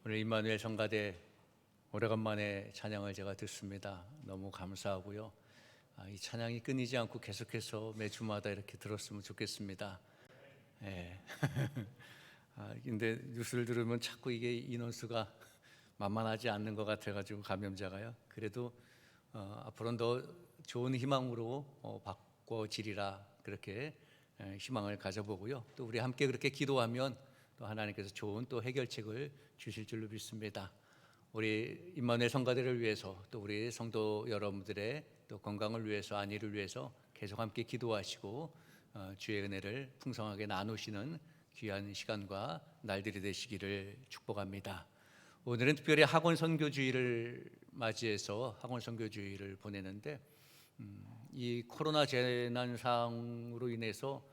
오늘 임마누엘 성가대 오래간만에 찬양을 제가 듣습니다. 너무 감사하고요. 이 찬양이 끊이지 않고 계속해서 매주마다 이렇게 들었으면 좋겠습니다. 예. 근데 뉴스를 들으면 자꾸 이게 인원수가 만만하지 않는 것 같아가지고 감염자가요. 그래도 앞으로는 더 좋은 희망으로 바꿔지리라 그렇게 희망을 가져보고요. 또 우리 함께 그렇게 기도하면 또 하나님께서 좋은 또 해결책을 주실 줄로 믿습니다. 우리 임마누엘 성가대를 위해서 또 우리 성도 여러분들의 또 건강을 위해서 안위를 위해서 계속 함께 기도하시고 주의 은혜를 풍성하게 나누시는 귀한 시간과 날들이 되시기를 축복합니다. 오늘은 특별히 학원 선교주의를 맞이해서 학원 선교주의를 보내는데 이 코로나 재난 상황으로 인해서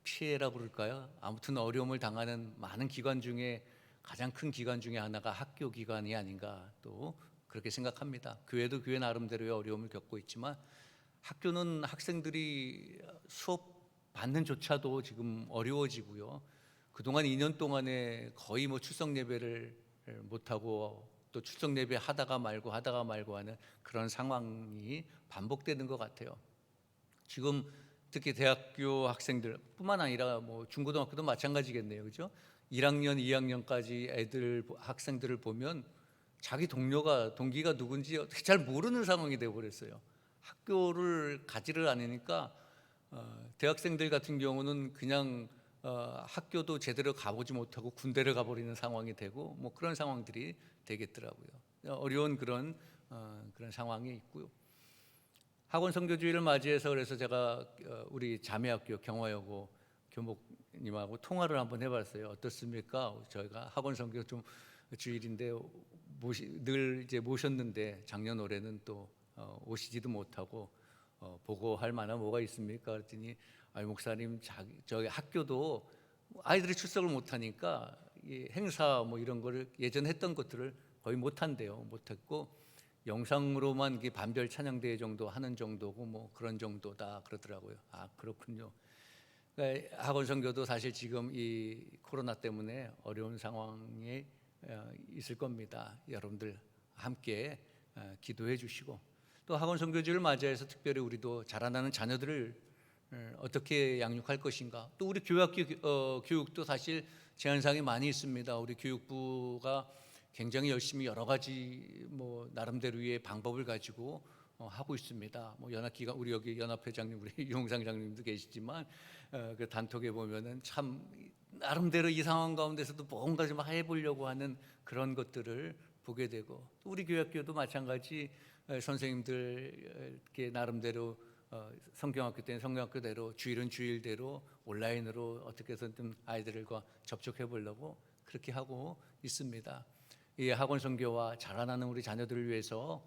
피해라고 그럴까요? 아무튼 어려움을 당하는 많은 기관 중에 가장 큰 기관 중에 하나가 학교 기관이 아닌가 또 그렇게 생각합니다. 교회도 교회 나름대로의 어려움을 겪고 있지만 학교는 학생들이 수업 받는 조차도 지금 어려워지고요. 그동안 2년 동안에 거의 출석 예배를 못하고 또 출석 예배 하다가 말고 하는 그런 상황이 반복되는 것 같아요. 지금 특히 대학교 학생들뿐만 아니라 중고등학교도 마찬가지겠네요, 그렇죠? 1학년, 2학년까지 학생들을 보면 자기 동기가 누군지 어떻게 잘 모르는 상황이 되어버렸어요. 학교를 가지를 않으니까 대학생들 같은 경우는 그냥 학교도 제대로 가보지 못하고 군대를 가버리는 상황이 되고 그런 상황들이 되겠더라고요. 어려운 그런 상황이 있고요. 학원 선교주의를 맞이해서 그래서 제가 우리 자매학교 경화여고 교목님하고 통화를 한번 해봤어요. 어떻습니까? 저희가 학원 선교 좀 주일인데 늘 이제 모셨는데 작년 올해는 또 오시지도 못하고 보고할 만한 뭐가 있습니까? 그랬더니 목사님 저희 학교도 아이들이 출석을 못하니까 이 행사 이런 거를 예전에 했던 것들을 거의 못한대요. 못했고 영상으로만 반별 찬양대회 정도 하는 정도고 그런 정도다 그러더라고요. 그렇군요. 그러니까 학원 선교도 사실 지금 이 코로나 때문에 어려운 상황에 있을 겁니다. 여러분들 함께 기도해 주시고 또 학원 선교주를 맞이해서 특별히 우리도 자라나는 자녀들을 어떻게 양육할 것인가. 또 우리 교육학교 교육도 사실 제한사항이 많이 있습니다. 우리 교육부가 굉장히 열심히 여러 가지 나름대로의 방법을 가지고 하고 있습니다. 연합기관 우리 여기 연합회장님 우리 유홍상 장님도 계시지만 그 단톡에 보면은 참 나름대로 이 상황 가운데서도 뭔가 좀 해보려고 하는 그런 것들을 보게 되고 또 우리 교육학교도 마찬가지 선생님들 이렇게 나름대로 성경학교 때는 성경학교대로 주일은 주일대로 온라인으로 어떻게 해서든 아이들과 접촉해 보려고 그렇게 하고 있습니다. 이 학원 선교와 자라나는 우리 자녀들을 위해서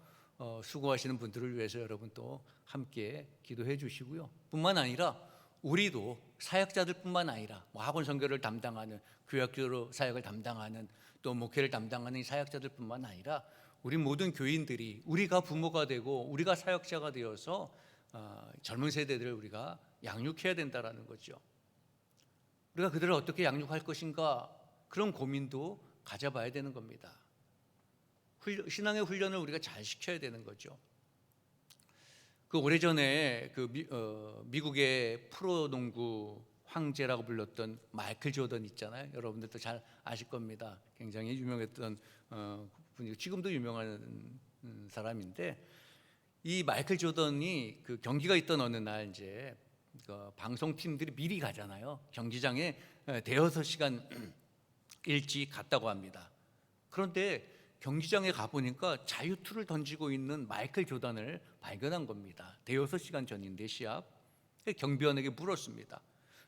수고하시는 분들을 위해서 여러분 또 함께 기도해 주시고요. 뿐만 아니라 우리도 사역자들뿐만 아니라 학원 선교를 담당하는 교육학교로 사역을 담당하는 또 목회를 담당하는 이 사역자들뿐만 아니라 우리 모든 교인들이 우리가 부모가 되고 우리가 사역자가 되어서 젊은 세대들을 우리가 양육해야 된다라는 거죠. 우리가 그들을 어떻게 양육할 것인가 그런 고민도 가져봐야 되는 겁니다. 신앙의 훈련을 우리가 잘 시켜야 되는 거죠. 그 오래전에 미국의 프로농구 황제라고 불렸던 마이클 조던 있잖아요. 여러분들도 잘 아실 겁니다. 굉장히 유명했던 분이고 지금도 유명한 사람인데 이 마이클 조던이 그 경기가 있던 어느 날 이제 방송팀들이 미리 가잖아요. 경기장에 대여섯 시간 일찍 갔다고 합니다. 그런데 경기장에 가보니까 자유투를 던지고 있는 마이클 조던을 발견한 겁니다. 대여섯 시간 전인데 시합. 경비원에게 물었습니다.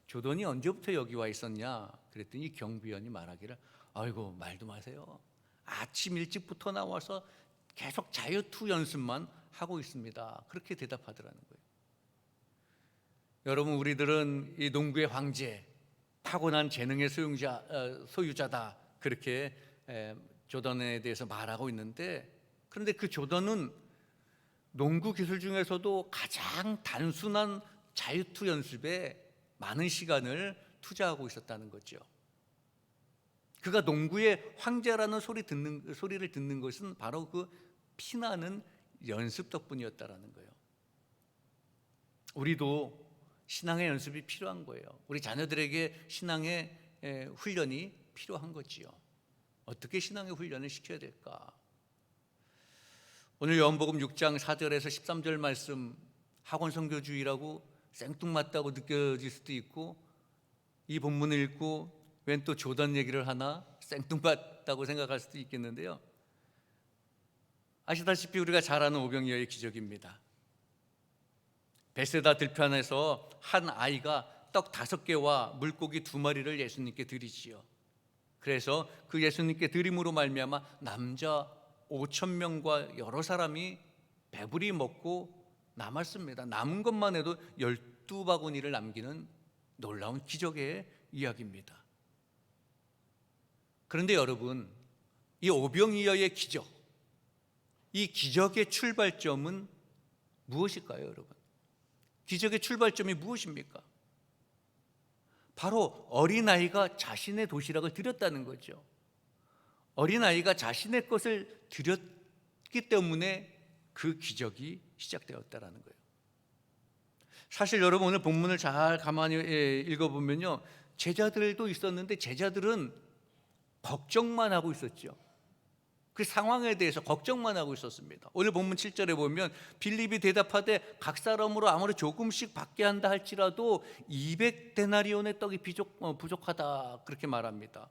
조던이 언제부터 여기 와 있었냐? 그랬더니 경비원이 말하기를 아이고 말도 마세요. 아침 일찍부터 나와서 계속 자유투 연습만 하고 있습니다. 그렇게 대답하더라는 거예요. 여러분 우리들은 이 농구의 황제, 타고난 재능의 소유자다 그렇게 조던에 대해서 말하고 있는데 그런데 그 조던은 농구 기술 중에서도 가장 단순한 자유투 연습에 많은 시간을 투자하고 있었다는 거죠. 그가 농구의 황제라는 소리를 듣는 것은 바로 그 피나는 연습 덕분이었다라는 거예요. 우리도 신앙의 연습이 필요한 거예요. 우리 자녀들에게 신앙의 훈련이 필요한 거지요. 어떻게 신앙의 훈련을 시켜야 될까? 오늘 요한복음 6장 4절에서 13절 말씀, 학원 선교주의라고 생뚱맞다고 느껴질 수도 있고, 이 본문을 읽고 웬 또 조던 얘기를 하나 생뚱맞다고 생각할 수도 있겠는데요. 아시다시피 우리가 잘 아는 오병이어의 기적입니다. 베세다 들판에서 한 아이가 떡 5개와 물고기 2마리를 예수님께 드리지요. 그래서 그 예수님께 드림으로 말미암아 남자 5,000명과 여러 사람이 배부리 먹고 남았습니다. 남은 것만 해도 12바구니를 남기는 놀라운 기적의 이야기입니다. 그런데 여러분, 이 오병이어의 기적, 이 기적의 출발점은 무엇일까요, 여러분? 기적의 출발점이 무엇입니까? 바로 어린아이가 자신의 도시락을 드렸다는 거죠. 어린아이가 자신의 것을 드렸기 때문에 그 기적이 시작되었다는 거예요. 사실 여러분, 오늘 본문을 잘 가만히 읽어보면요, 제자들도 있었는데 제자들은 걱정만 하고 있었죠. 그 상황에 대해서 걱정만 하고 있었습니다. 오늘 본문 7절에 보면 빌립이 대답하되 각 사람으로 아무리 조금씩 받게 한다 할지라도 200데나리온의 떡이 부족하다, 그렇게 말합니다.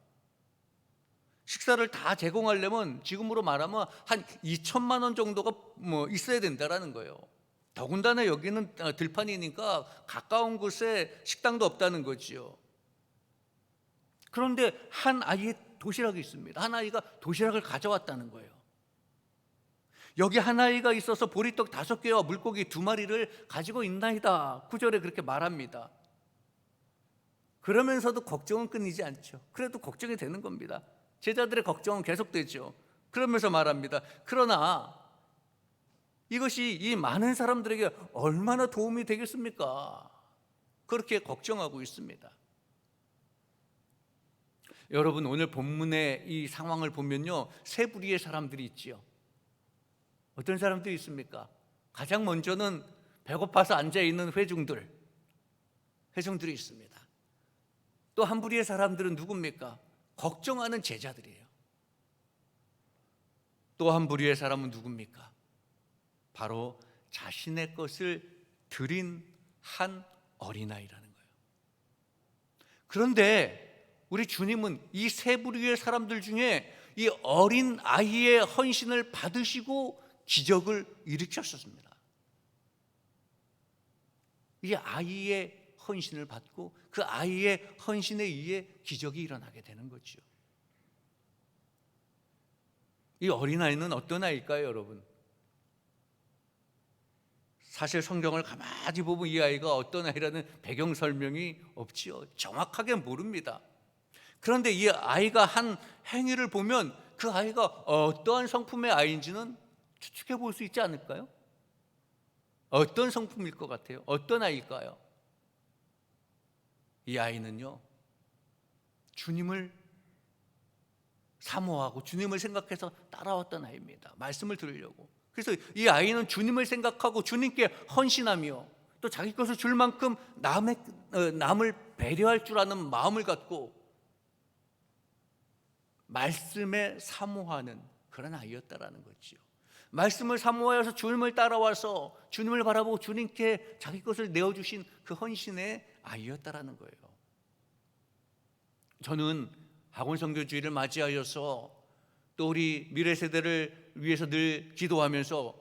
식사를 다 제공하려면 지금으로 말하면 한 2천만 원 정도가 있어야 된다라는 거예요. 더군다나 여기는 들판이니까 가까운 곳에 식당도 없다는 거지요. 그런데 한 아이의 도시락이 있습니다. 한 아이가 도시락을 가져왔다는 거예요. 여기 한 아이가 있어서 보리떡 5개와 물고기 2마리를 가지고 있나이다, 9절에 그렇게 말합니다. 그러면서도 걱정은 끊이지 않죠. 그래도 걱정이 되는 겁니다. 제자들의 걱정은 계속되죠. 그러면서 말합니다. 그러나 이것이 이 많은 사람들에게 얼마나 도움이 되겠습니까? 그렇게 걱정하고 있습니다. 여러분, 오늘 본문의 이 상황을 보면요, 세 부류의 사람들이 있지요. 어떤 사람들이 있습니까? 가장 먼저는 배고파서 앉아있는 회중들이 있습니다. 또 한 부류의 사람들은 누굽니까? 걱정하는 제자들이에요. 또 한 부류의 사람은 누굽니까? 바로 자신의 것을 드린 한 어린아이라는 거예요. 그런데 우리 주님은 이 세 부류의 사람들 중에 이 어린 아이의 헌신을 받으시고 기적을 일으켰었습니다. 이 아이의 헌신을 받고 그 아이의 헌신에 의해 기적이 일어나게 되는 거죠. 이 어린아이는 어떤 아이일까요, 여러분? 사실 성경을 가만히 보면 이 아이가 어떤 아이라는 배경 설명이 없지요. 정확하게 모릅니다. 그런데 이 아이가 한 행위를 보면 그 아이가 어떠한 성품의 아이인지는 추측해 볼 수 있지 않을까요? 어떤 성품일 것 같아요? 어떤 아이일까요? 이 아이는요, 주님을 사모하고 주님을 생각해서 따라왔던 아이입니다. 말씀을 들으려고. 그래서 이 아이는 주님을 생각하고 주님께 헌신하며 또 자기 것을 줄 만큼 남을 배려할 줄 아는 마음을 갖고 말씀에 사모하는 그런 아이였다라는 거죠. 말씀을 사모하여서 주님을 따라와서 주님을 바라보고 주님께 자기 것을 내어주신 그 헌신의 아이였다라는 거예요. 저는 학원 선교주의를 맞이하여서 또 우리 미래 세대를 위해서 늘 기도하면서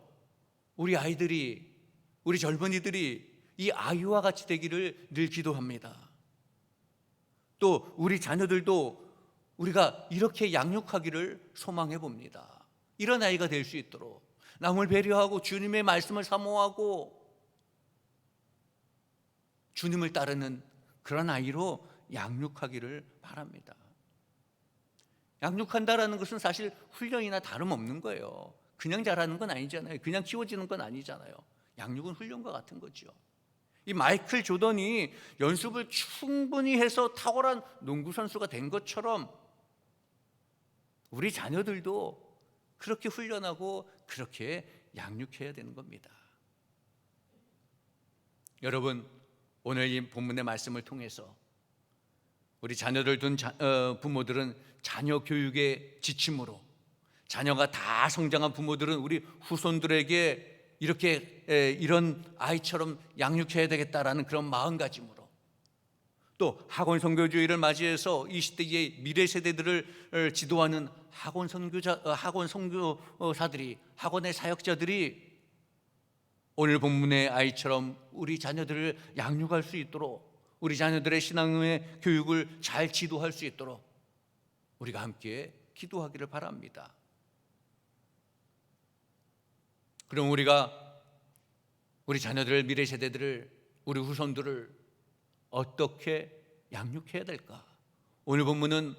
우리 아이들이, 우리 젊은이들이 이 아이와 같이 되기를 늘 기도합니다. 또 우리 자녀들도 우리가 이렇게 양육하기를 소망해 봅니다. 이런 아이가 될 수 있도록 남을 배려하고 주님의 말씀을 사모하고 주님을 따르는 그런 아이로 양육하기를 바랍니다. 양육한다라는 것은 사실 훈련이나 다름없는 거예요. 그냥 자라는 건 아니잖아요. 그냥 키워지는 건 아니잖아요. 양육은 훈련과 같은 거죠. 이 마이클 조던이 연습을 충분히 해서 탁월한 농구 선수가 된 것처럼 우리 자녀들도 그렇게 훈련하고 그렇게 양육해야 되는 겁니다. 여러분, 오늘 이 본문의 말씀을 통해서 우리 자녀들 둔 부모들은 자녀 교육의 지침으로, 자녀가 다 성장한 부모들은 우리 후손들에게 이런 아이처럼 양육해야 되겠다라는 그런 마음가짐으로, 또 학원 선교주의를 맞이해서 이 시대의 미래 세대들을 지도하는 학원 선교사들이, 학원의 사역자들이 오늘 본문의 아이처럼 우리 자녀들을 양육할 수 있도록, 우리 자녀들의 신앙의 교육을 잘 지도할 수 있도록 우리가 함께 기도하기를 바랍니다. 그럼 우리가 우리 자녀들, 미래 세대들을, 우리 후손들을 어떻게 양육해야 될까? 오늘 본문은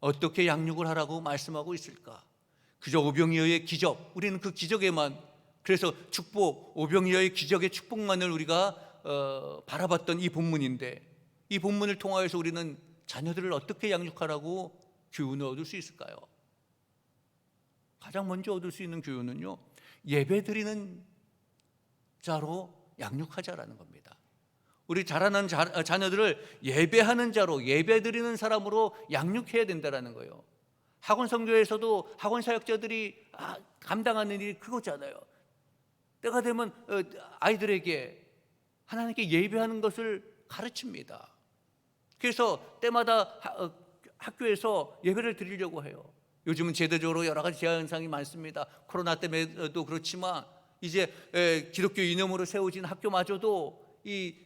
어떻게 양육을 하라고 말씀하고 있을까? 그저 오병이어의 기적, 우리는 그 기적에만, 그래서 축복, 오병이어의 기적의 축복만을 우리가 바라봤던 이 본문인데, 이 본문을 통하여서 우리는 자녀들을 어떻게 양육하라고 교훈을 얻을 수 있을까요? 가장 먼저 얻을 수 있는 교훈은요, 예배드리는 자로 양육하자라는 겁니다. 우리 자라난 자녀들을 예배하는 자로, 예배드리는 사람으로 양육해야 된다는 거예요. 학원 선교에서도 학원 사역자들이 감당하는 일이 그거잖아요. 때가 되면 아이들에게 하나님께 예배하는 것을 가르칩니다. 그래서 때마다 학교에서 예배를 드리려고 해요. 요즘은 제도적으로 여러 가지 제한 현상이 많습니다. 코로나 때문에도 그렇지만 이제 기독교 이념으로 세워진 학교마저도 이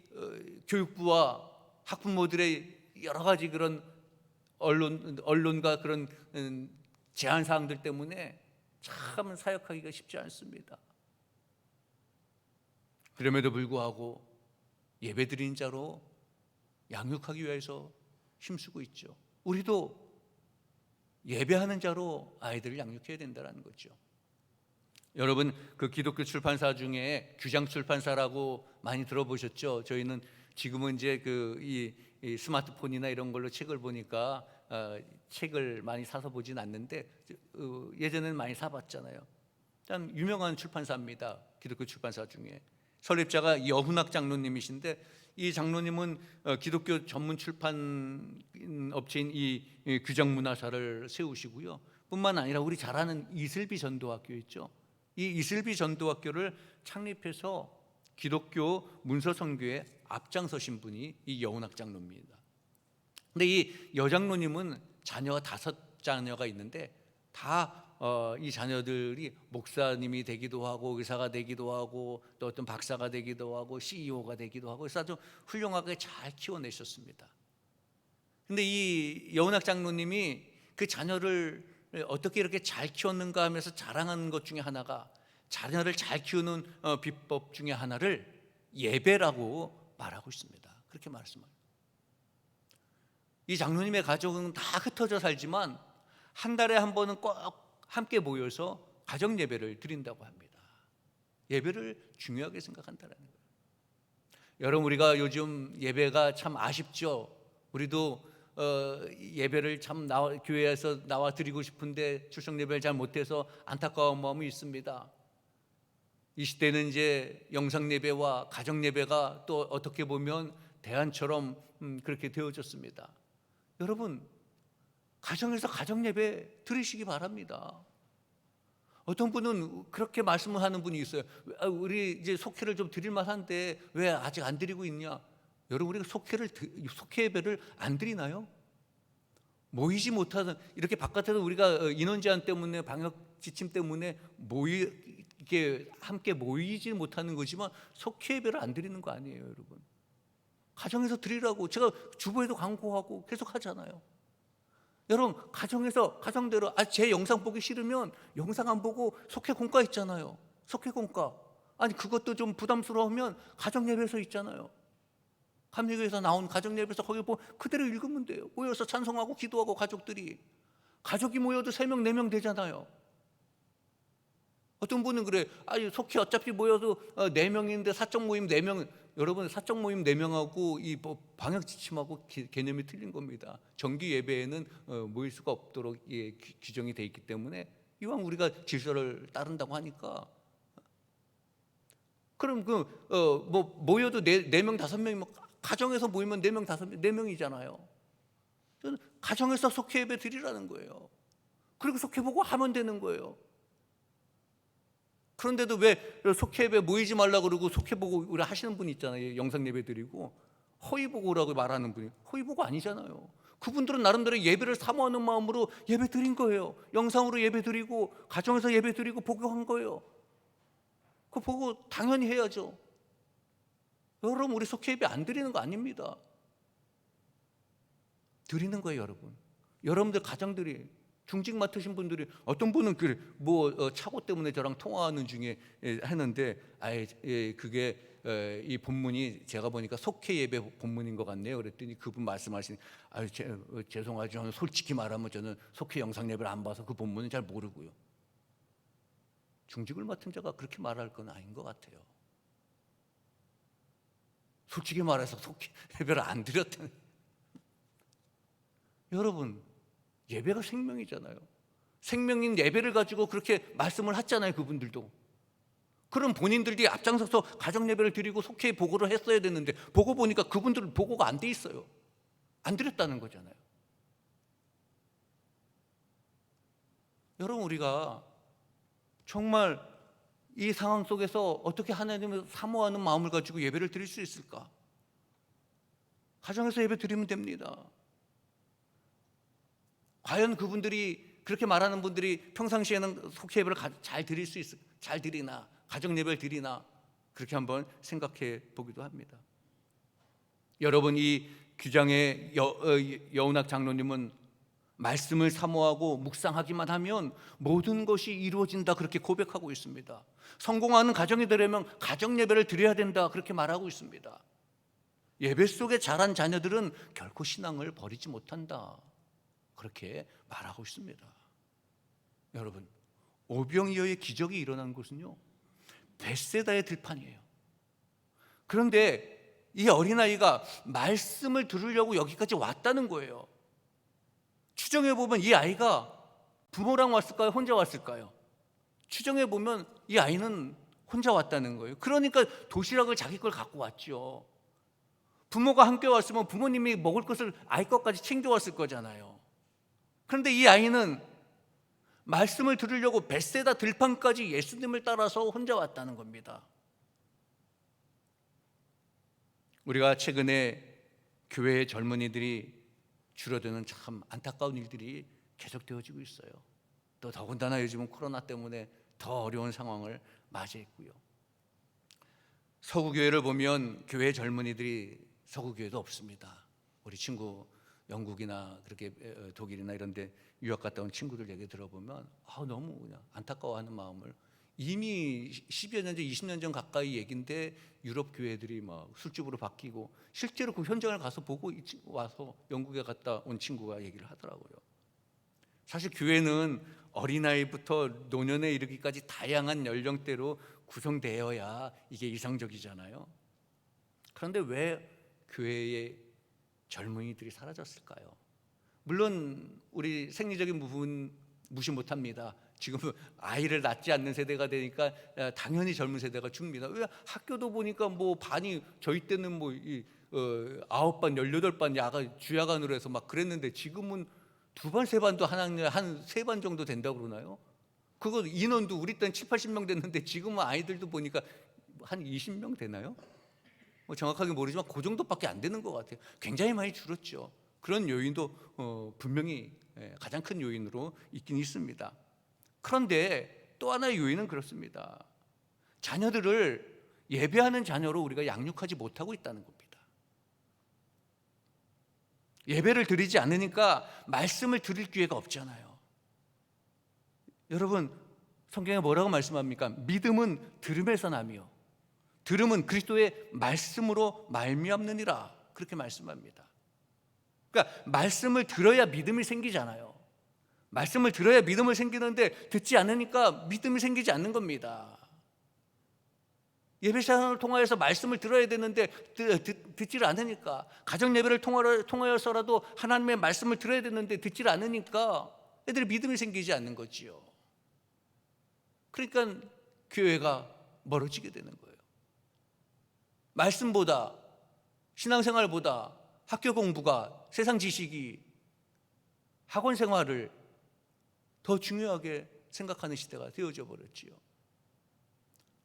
교육부와 학부모들의 여러 가지 그런 언론과 그런 제한 사항들 때문에 참 사역하기가 쉽지 않습니다. 그럼에도 불구하고 예배드리는 자로 양육하기 위해서 힘쓰고 있죠. 우리도 예배하는 자로 아이들을 양육해야 된다는 거죠. 여러분, 그 기독교 출판사 중에 규장 출판사라고 많이 들어보셨죠? 저희는 지금은 이제 이 스마트폰이나 이런 걸로 책을 보니까 책을 많이 사서 보진 않는데 예전에는 많이 사봤잖아요. 참 유명한 출판사입니다. 기독교 출판사 중에 설립자가 여훈학 장로님이신데, 이 장로님은 기독교 전문 출판 업체인 이 규장문화사를 세우시고요. 뿐만 아니라 우리 잘 아는 이슬비 전도학교 있죠. 이 이슬비 전도학교를 창립해서 기독교 문서 선교에 앞장서신 분이 이 여훈학 장로입니다. 근데 이 여장로님은 자녀가 5자녀가 있는데 다 이 자녀들이 목사님이 되기도 하고 의사가 되기도 하고 또 어떤 박사가 되기도 하고 CEO가 되기도 하고, 그래서 아주 훌륭하게 잘 키워내셨습니다. 근데 이 여훈학 장로님이 그 자녀를 어떻게 이렇게 잘 키웠는가 하면서 자랑하는 것 중에 하나가, 자녀를 잘 키우는 비법 중에 하나를 예배라고 말하고 있습니다. 그렇게 말씀해요. 이 장로님의 가족은 다 흩어져 살지만 한 달에 한 번은 꼭 함께 모여서 가정 예배를 드린다고 합니다. 예배를 중요하게 생각한다는 거예요. 여러분, 우리가 요즘 예배가 참 아쉽죠. 우리도 예배를 참 교회에서 나와 드리고 싶은데 출석 예배를 잘 못해서 안타까운 마음이 있습니다. 이 시대는 이제 영상 예배와 가정 예배가 또 어떻게 보면 대안처럼 그렇게 되어졌습니다. 여러분, 가정에서 가정 예배 드리시기 바랍니다. 어떤 분은 그렇게 말씀을 하는 분이 있어요. 우리 이제 속회를 좀 드릴 만한데 왜 아직 안 드리고 있냐? 여러분, 우리가 속회 예배를 안 드리나요? 모이지 못하는, 이렇게 바깥에서 우리가 인원 제한 때문에, 방역 지침 때문에 이렇게 함께 모이지 못하는 거지만 속회 예배를 안 드리는 거 아니에요, 여러분. 가정에서 드리라고 제가 주보에도 광고하고 계속 하잖아요. 여러분, 가정대로 제 영상 보기 싫으면 영상 안 보고 속회 공과 있잖아요. 속회 공과. 아니, 그것도 좀 부담스러우면 가정 예배에서 있잖아요. 감리교에서 나온 가정 예배에서 거기 그대로 읽으면 돼요. 모여서 찬송하고 기도하고 가족이 모여도 3명 4명 되잖아요. 어떤 분은 그래, 속회 어차피 모여도 4명인데 사적 모임 4명, 여러분 사적 모임 4명하고 이 방역 지침하고 개념이 틀린 겁니다. 정기 예배에는 모일 수가 없도록 규정이 돼 있기 때문에 이왕 우리가 질서를 따른다고 하니까 그럼 모여도 4명 5명이면 가정에서 모이면 4명 4명이잖아요. 저는 가정에서 속회 예배 드리라는 거예요. 그리고 속회 보고 하면 되는 거예요. 그런데도 왜 속회 예배 모이지 말라 그러고 속회 보고 우리 하시는 분 있잖아요. 영상 예배 드리고 허위 보고 오라고 말하는 분이 허위 보고 아니잖아요. 그분들은 나름대로 예배를 사모하는 마음으로 예배 드린 거예요. 영상으로 예배 드리고 가정에서 예배 드리고 복용한 거예요. 그거 보고 당연히 해야죠. 여러분 우리 속회 예배 안 드리는 거 아닙니다. 드리는 거예요, 여러분. 여러분들 가정들이 중직 맡으신 분들이 어떤 분은 착오 때문에 저랑 통화하는 중에 하는데 그게 이 본문이 제가 보니까 속회 예배 본문인 것 같네요. 그랬더니 그분 말씀하시니 죄송하죠. 저는 솔직히 말하면 저는 속회 영상 예배를 안 봐서 그 본문은 잘 모르고요. 중직을 맡은 자가 그렇게 말할 건 아닌 것 같아요. 솔직히 말해서 속회 예배를 안 드렸다는 여러분 예배가 생명이잖아요. 생명인 예배를 가지고 그렇게 말씀을 하잖아요. 그분들도. 그럼 본인들이 앞장서서 가정 예배를 드리고 속회 보고를 했어야 됐는데 보고 보니까 그분들은 보고가 안 돼 있어요. 안 드렸다는 거잖아요. 여러분 우리가 정말 이 상황 속에서 어떻게 하나님을 사모하는 마음을 가지고 예배를 드릴 수 있을까? 가정에서 예배 드리면 됩니다. 과연 그분들이 그렇게 말하는 분들이 평상시에는 속회 예배를 잘 드릴 수 있을까? 잘 드리나? 가정 예배를 드리나? 그렇게 한번 생각해 보기도 합니다. 여러분 이 규장의 여운학 장로님은 말씀을 사모하고 묵상하기만 하면 모든 것이 이루어진다 그렇게 고백하고 있습니다. 성공하는 가정이 되려면 가정 예배를 드려야 된다 그렇게 말하고 있습니다. 예배 속에 자란 자녀들은 결코 신앙을 버리지 못한다 그렇게 말하고 있습니다. 여러분 오병이어의 기적이 일어난 곳은요 벳세다의 들판이에요. 그런데 이 어린아이가 말씀을 들으려고 여기까지 왔다는 거예요. 추정해 보면 이 아이가 부모랑 왔을까요? 혼자 왔을까요? 추정해 보면 이 아이는 혼자 왔다는 거예요. 그러니까 도시락을 자기 걸 갖고 왔죠. 부모가 함께 왔으면 부모님이 먹을 것을 아이 것까지 챙겨왔을 거잖아요. 그런데 이 아이는 말씀을 들으려고 벳세다 들판까지 예수님을 따라서 혼자 왔다는 겁니다. 우리가 최근에 교회의 젊은이들이 줄어드는 참 안타까운 일들이 계속되어지고 있어요. 또 더군다나 요즘은 코로나 때문에 더 어려운 상황을 맞이했고요. 서구교회를 보면 교회 젊은이들이 서구교회도 없습니다. 우리 친구 영국이나 그렇게 독일이나 이런 데 유학 갔다 온 친구들 얘기 들어보면 너무 그냥 안타까워하는 마음을 이미 10여 년 전, 20년 전 가까이 얘기인데 유럽 교회들이 막 술집으로 바뀌고 실제로 그 현장을 가서 보고 와서 영국에 갔다 온 친구가 얘기를 하더라고요. 사실 교회는 어린아이부터 노년에 이르기까지 다양한 연령대로 구성되어야 이게 이상적이잖아요. 그런데 왜 교회의 젊은이들이 사라졌을까요? 물론 우리 생리적인 부분 무시 못합니다. 지금 아이를 낳지 않는 세대가 되니까 당연히 젊은 세대가 줍니다. 왜 학교도 보니까 반이 저희 때는 9반, 18반 주야간으로 해서 막 그랬는데 지금은 2반, 3반도 한 학년에 한 3반 정도 된다고 그러나요? 그거 인원도 우리 때는 7, 80명 됐는데 지금은 아이들도 보니까 한 20명 되나요? 정확하게 모르지만 그 정도밖에 안 되는 것 같아요. 굉장히 많이 줄었죠. 그런 요인도 분명히 가장 큰 요인으로 있긴 있습니다. 그런데 또 하나의 요인은 그렇습니다. 자녀들을 예배하는 자녀로 우리가 양육하지 못하고 있다는 겁니다. 예배를 드리지 않으니까 말씀을 들을 기회가 없잖아요. 여러분 성경에 뭐라고 말씀합니까? 믿음은 들음에서 나며 들음은 그리스도의 말씀으로 말미암느니라 그렇게 말씀합니다. 그러니까 말씀을 들어야 믿음이 생기잖아요. 말씀을 들어야 믿음을 생기는데 듣지 않으니까 믿음이 생기지 않는 겁니다. 예배 시간을 통하여서 말씀을 들어야 되는데 듣지를 않으니까, 가정 예배를 통하여서라도 하나님의 말씀을 들어야 되는데 듣지를 않으니까 애들이 믿음이 생기지 않는 거지요. 그러니까 교회가 멀어지게 되는 거예요. 말씀보다, 신앙생활보다 학교 공부가, 세상 지식이, 학원 생활을 더 중요하게 생각하는 시대가 되어져 버렸지요.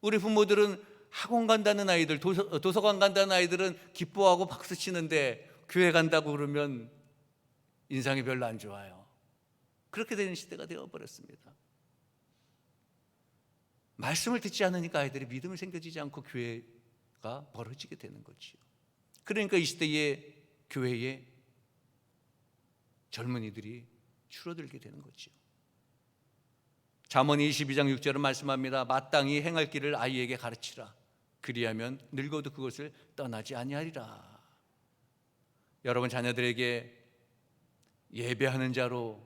우리 부모들은 학원 간다는 아이들, 도서관 간다는 아이들은 기뻐하고 박수 치는데 교회 간다고 그러면 인상이 별로 안 좋아요. 그렇게 되는 시대가 되어버렸습니다. 말씀을 듣지 않으니까 아이들이 믿음을 생겨지지 않고 교회가 멀어지게 되는 거지요. 그러니까 이 시대의 교회에 젊은이들이 줄어들게 되는 거지요. 잠언 22장 6절은 말씀합니다. 마땅히 행할 길을 아이에게 가르치라. 그리하면 늙어도 그것을 떠나지 아니하리라. 여러분 자녀들에게 예배하는 자로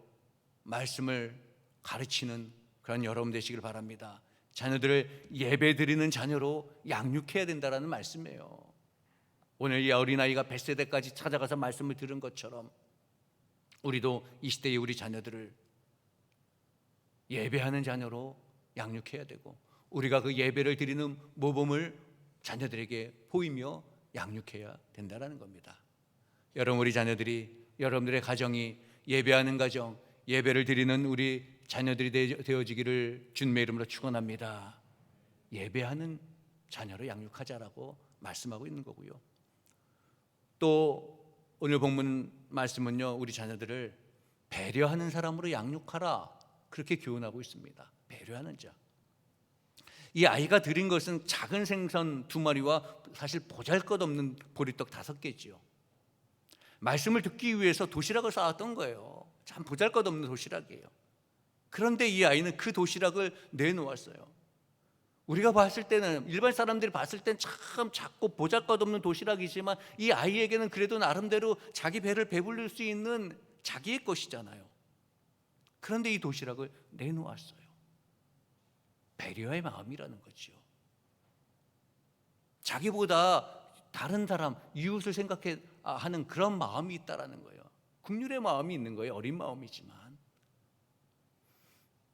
말씀을 가르치는 그런 여러분 되시길 바랍니다. 자녀들을 예배드리는 자녀로 양육해야 된다는 말씀이에요. 오늘 이 어린아이가 벳세다까지 찾아가서 말씀을 들은 것처럼 우리도 이 시대의 우리 자녀들을 예배하는 자녀로 양육해야 되고, 우리가 그 예배를 드리는 모범을 자녀들에게 보이며 양육해야 된다는 겁니다. 여러분, 우리 자녀들이, 여러분들의 가정이 예배하는 가정, 예배를 드리는 우리 자녀들이 되어지기를 주님의 이름으로 축원합니다. 예배하는 자녀로 양육하자라고 말씀하고 있는 거고요. 또 오늘 본문 말씀은요, 우리 자녀들을 배려하는 사람으로 양육하라, 그렇게 교훈하고 있습니다. 배려하는 자. 이 아이가 드린 것은 작은 생선 2마리와 사실 보잘것없는 보리떡 5개지요. 말씀을 듣기 위해서 도시락을 쌓았던 거예요. 참 보잘것없는 도시락이에요. 그런데 이 아이는 그 도시락을 내놓았어요. 우리가 봤을 때는, 일반 사람들이 봤을 땐 참 작고 보잘것없는 도시락이지만 이 아이에게는 그래도 나름대로 자기 배를 배불릴 수 있는 자기의 것이잖아요. 그런데 이 도시락을 내놓았어요. 배려의 마음이라는 거죠. 자기보다 다른 사람, 이웃을 생각하는 그런 마음이 있다라는 거예요. 긍휼의 마음이 있는 거예요. 어린 마음이지만.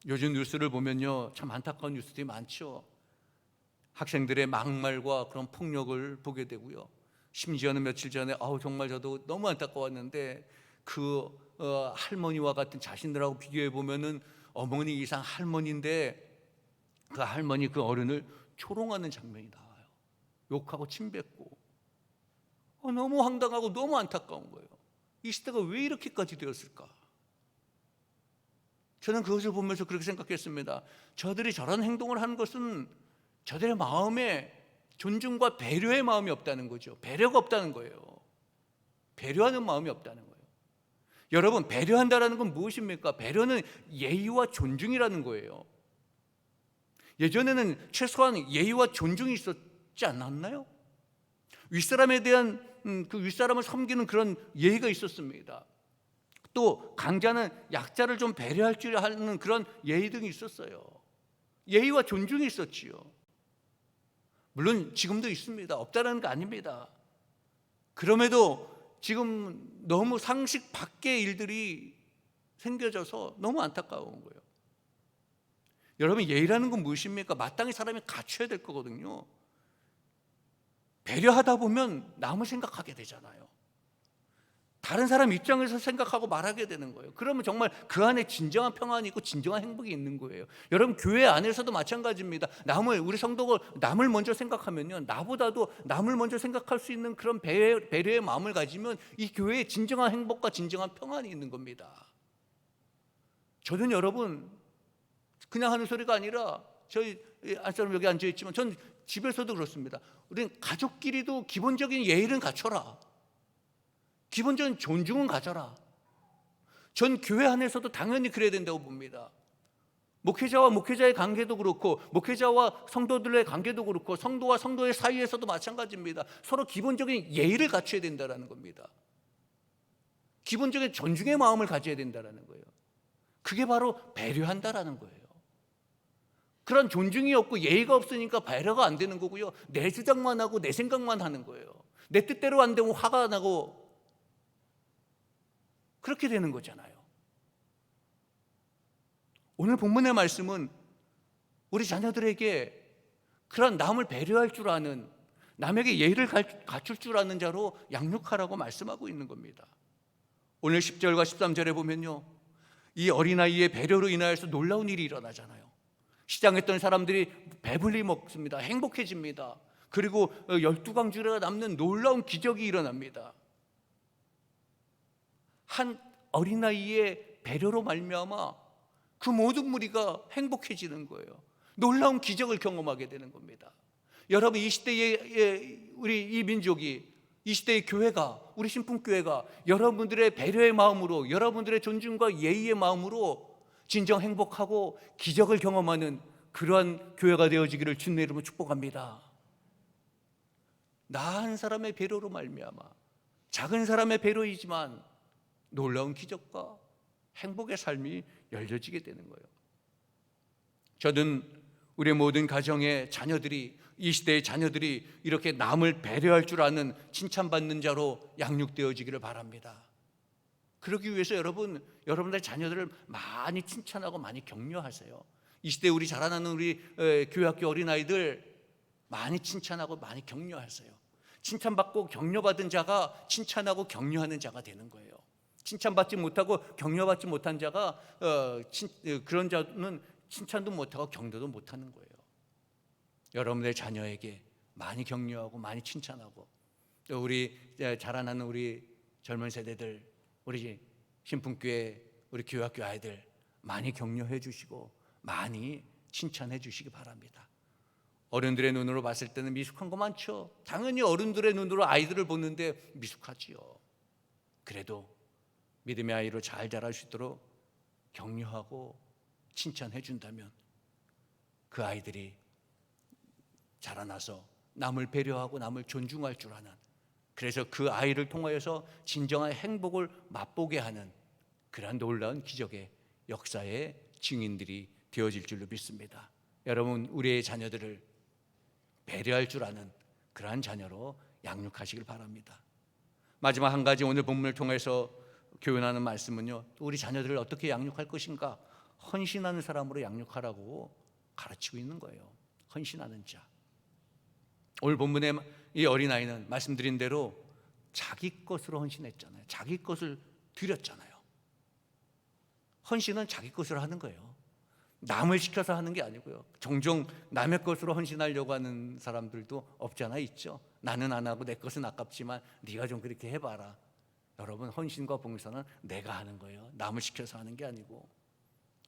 요즘 뉴스를 보면요, 참 안타까운 뉴스들이 많죠. 학생들의 막말과 그런 폭력을 보게 되고요. 심지어는 며칠 전에 정말 저도 너무 안타까웠는데 할머니와 같은 자신들하고 비교해 보면은 어머니 이상 할머니인데 그 할머니, 그 어른을 조롱하는 장면이 나와요. 욕하고 침뱉고. 너무 황당하고 너무 안타까운 거예요. 이 시대가 왜 이렇게까지 되었을까? 저는 그것을 보면서 그렇게 생각했습니다. 저들이 저런 행동을 하는 것은 저들의 마음에 존중과 배려의 마음이 없다는 거죠. 배려가 없다는 거예요. 배려하는 마음이 없다는 거예요. 여러분, 배려한다는 건 무엇입니까? 배려는 예의와 존중이라는 거예요. 예전에는 최소한 예의와 존중이 있었지 않았나요? 윗사람에 대한 그 윗사람을 섬기는 그런 예의가 있었습니다. 또 강자는 약자를 좀 배려할 줄 아는 그런 예의 등이 있었어요. 예의와 존중이 있었지요. 물론 지금도 있습니다. 없다는 거 아닙니다. 그럼에도 지금 너무 상식 밖의 일들이 생겨져서 너무 안타까운 거예요. 여러분, 예의라는 건 무엇입니까? 마땅히 사람이 갖춰야 될 거거든요. 배려하다 보면 남을 생각하게 되잖아요. 다른 사람 입장에서 생각하고 말하게 되는 거예요. 그러면 정말 그 안에 진정한 평안이 있고 진정한 행복이 있는 거예요. 여러분, 교회 안에서도 마찬가지입니다. 우리 성도가 남을 먼저 생각하면요, 나보다도 남을 먼저 생각할 수 있는 그런 배려의 마음을 가지면 이 교회에 진정한 행복과 진정한 평안이 있는 겁니다. 저는 여러분, 그냥 하는 소리가 아니라, 저희 안사람 여기 앉아있지만 전 집에서도 그렇습니다. 우리는 가족끼리도 기본적인 예의를 갖춰라. 기본적인 존중은 가져라. 전 교회 안에서도 당연히 그래야 된다고 봅니다. 목회자와 목회자의 관계도 그렇고, 목회자와 성도들의 관계도 그렇고, 성도와 성도의 사이에서도 마찬가지입니다. 서로 기본적인 예의를 갖춰야 된다는 겁니다. 기본적인 존중의 마음을 가져야 된다는 거예요. 그게 바로 배려한다라는 거예요. 그런 존중이 없고 예의가 없으니까 배려가 안 되는 거고요. 내 주장만 하고 내 생각만 하는 거예요. 내 뜻대로 안 되면 화가 나고 그렇게 되는 거잖아요. 오늘 본문의 말씀은 우리 자녀들에게 그런 남을 배려할 줄 아는, 남에게 예의를 갖출 줄 아는 자로 양육하라고 말씀하고 있는 겁니다. 오늘 10절과 13절에 보면요, 이 어린아이의 배려로 인하여서 놀라운 일이 일어나잖아요. 시장에 있던 사람들이 배불리 먹습니다. 행복해집니다. 그리고 12광주례가 남는 놀라운 기적이 일어납니다. 한 어린아이의 배려로 말미암아 그 모든 무리가 행복해지는 거예요. 놀라운 기적을 경험하게 되는 겁니다. 여러분, 이 시대의 우리 이 민족이, 이 시대의 교회가, 우리 신풍교회가 여러분들의 배려의 마음으로, 여러분들의 존중과 예의의 마음으로 진정 행복하고 기적을 경험하는 그러한 교회가 되어지기를 주님의 이름으로 축복합니다. 나 한 사람의 배려로 말미암아, 작은 사람의 배려이지만 놀라운 기적과 행복의 삶이 열려지게 되는 거예요. 저는 우리 모든 가정의 자녀들이, 이 시대의 자녀들이 이렇게 남을 배려할 줄 아는 칭찬받는 자로 양육되어지기를 바랍니다. 그러기 위해서 여러분들의 자녀들을 많이 칭찬하고 많이 격려하세요. 이 시대에 우리 자라나는 우리 교회학교 어린아이들 많이 칭찬하고 많이 격려하세요. 칭찬받고 격려받은 자가 칭찬하고 격려하는 자가 되는 거예요. 칭찬받지 못하고 격려받지 못한 자가 그런 자는 칭찬도 못하고 격려도 못하는 거예요. 여러분의 자녀에게 많이 격려하고 많이 칭찬하고, 또 우리 자라나는 우리 젊은 세대들, 우리 신풍교회, 우리 교회학교 아이들 많이 격려해 주시고 많이 칭찬해 주시기 바랍니다. 어른들의 눈으로 봤을 때는 미숙한 거 많죠. 당연히 어른들의 눈으로 아이들을 보는데 미숙하지요. 그래도 믿음의 아이로 잘 자랄 수 있도록 격려하고 칭찬해 준다면 그 아이들이 자라나서 남을 배려하고 남을 존중할 줄 아는, 그래서 그 아이를 통하여서 진정한 행복을 맛보게 하는 그러한 놀라운 기적의 역사의 증인들이 되어질 줄로 믿습니다. 여러분, 우리의 자녀들을 배려할 줄 아는 그러한 자녀로 양육하시길 바랍니다. 마지막 한 가지, 오늘 본문을 통해서 교훈하는 말씀은요, 우리 자녀들을 어떻게 양육할 것인가? 헌신하는 사람으로 양육하라고 가르치고 있는 거예요. 헌신하는 자. 오늘 본문의 이 어린아이는 말씀드린 대로 자기 것으로 헌신했잖아요. 자기 것을 드렸잖아요. 헌신은 자기 것으로 하는 거예요. 남을 시켜서 하는 게 아니고요. 종종 남의 것으로 헌신하려고 하는 사람들도 없지 않아 있죠. 나는 안 하고 내 것은 아깝지만 네가 좀 그렇게 해봐라. 여러분, 헌신과 봉사는 내가 하는 거예요. 남을 시켜서 하는 게 아니고.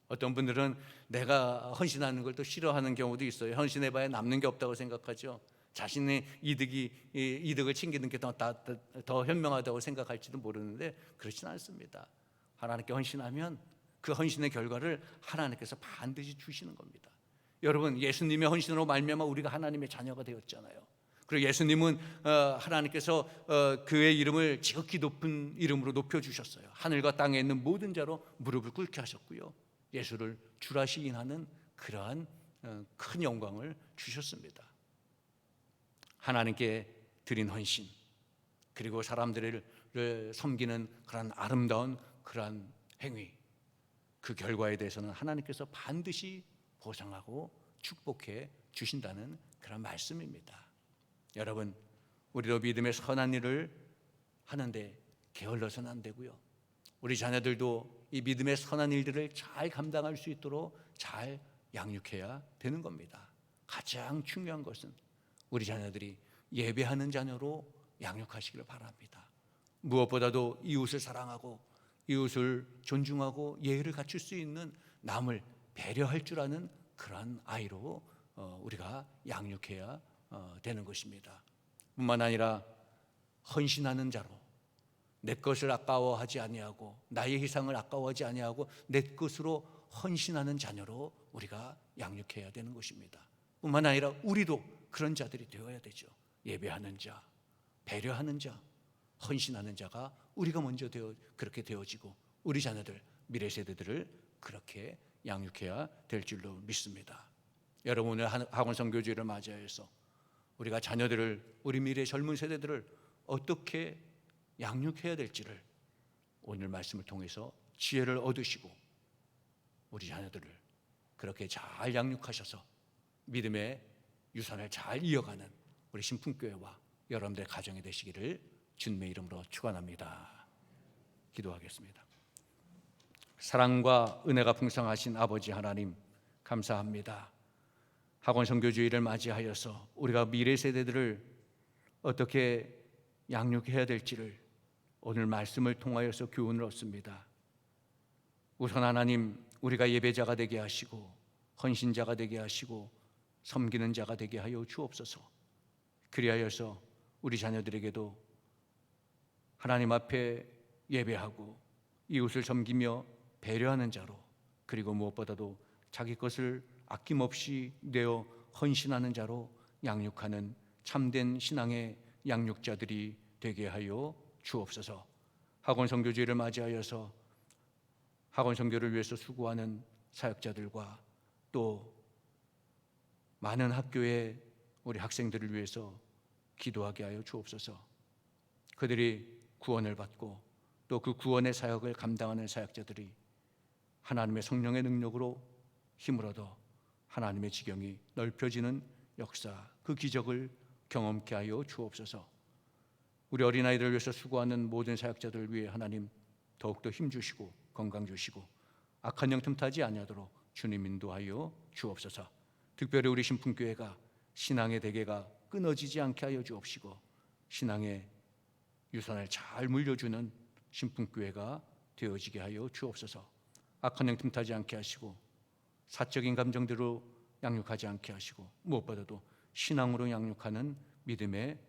어떤 분들은 내가 헌신하는 걸 또 싫어하는 경우도 있어요. 헌신해봐야 남는 게 없다고 생각하죠. 자신의 이득을 챙기는 게 더 현명하다고 생각할지도 모르는데 그렇지는 않습니다. 하나님께 헌신하면 그 헌신의 결과를 하나님께서 반드시 주시는 겁니다. 여러분, 예수님의 헌신으로 말미암아 우리가 하나님의 자녀가 되었잖아요. 그리고 예수님은 하나님께서 그의 이름을 지극히 높은 이름으로 높여주셨어요. 하늘과 땅에 있는 모든 자로 무릎을 꿇게 하셨고요, 예수를 주라 시인하는 그러한 큰 영광을 주셨습니다. 하나님께 드린 헌신, 그리고 사람들을 섬기는 그런 아름다운 그러한 행위, 그 결과에 대해서는 하나님께서 반드시 보상하고 축복해 주신다는 그런 말씀입니다. 여러분, 우리도 믿음의 선한 일을 하는데 게을러서는 안 되고요, 우리 자녀들도 이 믿음의 선한 일들을 잘 감당할 수 있도록 잘 양육해야 되는 겁니다. 가장 중요한 것은 우리 자녀들이 예배하는 자녀로 양육하시기를 바랍니다. 무엇보다도 이웃을 사랑하고 이웃을 존중하고 예의를 갖출 수 있는, 남을 배려할 줄 아는 그러한 아이로 우리가 양육해야 되는 것입니다. 뿐만 아니라 헌신하는 자로, 내 것을 아까워하지 아니하고 나의 희생을 아까워하지 아니하고 내 것으로 헌신하는 자녀로 우리가 양육해야 되는 것입니다. 뿐만 아니라 우리도 그런 자들이 되어야 되죠. 예배하는 자, 배려하는 자, 헌신하는 자가 우리가 먼저 그렇게 되어지고 우리 자녀들, 미래 세대들을 그렇게 양육해야 될 줄로 믿습니다. 여러분, 오늘 학원 선교주의를 맞이해서 우리가 자녀들을, 우리 미래 젊은 세대들을 어떻게 양육해야 될지를 오늘 말씀을 통해서 지혜를 얻으시고 우리 자녀들을 그렇게 잘 양육하셔서 믿음의 유산을 잘 이어가는 우리 신풍교회와 여러분들의 가정이 되시기를 주님의 이름으로 축원합니다. 기도하겠습니다. 사랑과 은혜가 풍성하신 아버지 하나님, 감사합니다. 학원 선교주의를 맞이하여서 우리가 미래 세대들을 어떻게 양육해야 될지를 오늘 말씀을 통하여서 교훈을 얻습니다. 우선 하나님, 우리가 예배자가 되게 하시고 헌신자가 되게 하시고 섬기는 자가 되게 하여 주옵소서. 그리하여서 우리 자녀들에게도 하나님 앞에 예배하고 이웃을 섬기며 배려하는 자로, 그리고 무엇보다도 자기 것을 아낌없이 내어 헌신하는 자로 양육하는 참된 신앙의 양육자들이 되게 하여 주옵소서. 학원 선교주의를 맞이하여서 학원 선교를 위해서 수고하는 사역자들과 또 많은 학교의 우리 학생들을 위해서 기도하게 하여 주옵소서. 그들이 구원을 받고 또 그 구원의 사역을 감당하는 사역자들이 하나님의 성령의 능력으로 힘을 얻어 하나님의 지경이 넓혀지는 역사, 그 기적을 경험케 하여 주옵소서. 우리 어린아이들을 위해서 수고하는 모든 사역자들을 위해 하나님 더욱더 힘주시고 건강 주시고 악한 영 틈타지 아니하도록 주님 인도하여 주옵소서. 특별히 우리 신풍교회가 신앙의 대계가 끊어지지 않게 하여 주옵시고 신앙의 유산을 잘 물려주는 신풍교회가 되어지게 하여 주옵소서. 악한 영 틈타지 않게 하시고 사적인 감정대로 양육하지 않게 하시고 무엇보다도 신앙으로 양육하는 믿음의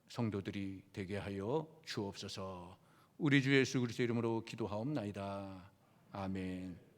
성도들이 되게 하여 주옵소서. 우리 주 예수 그리스도 이름으로 기도하옵나이다. 아멘.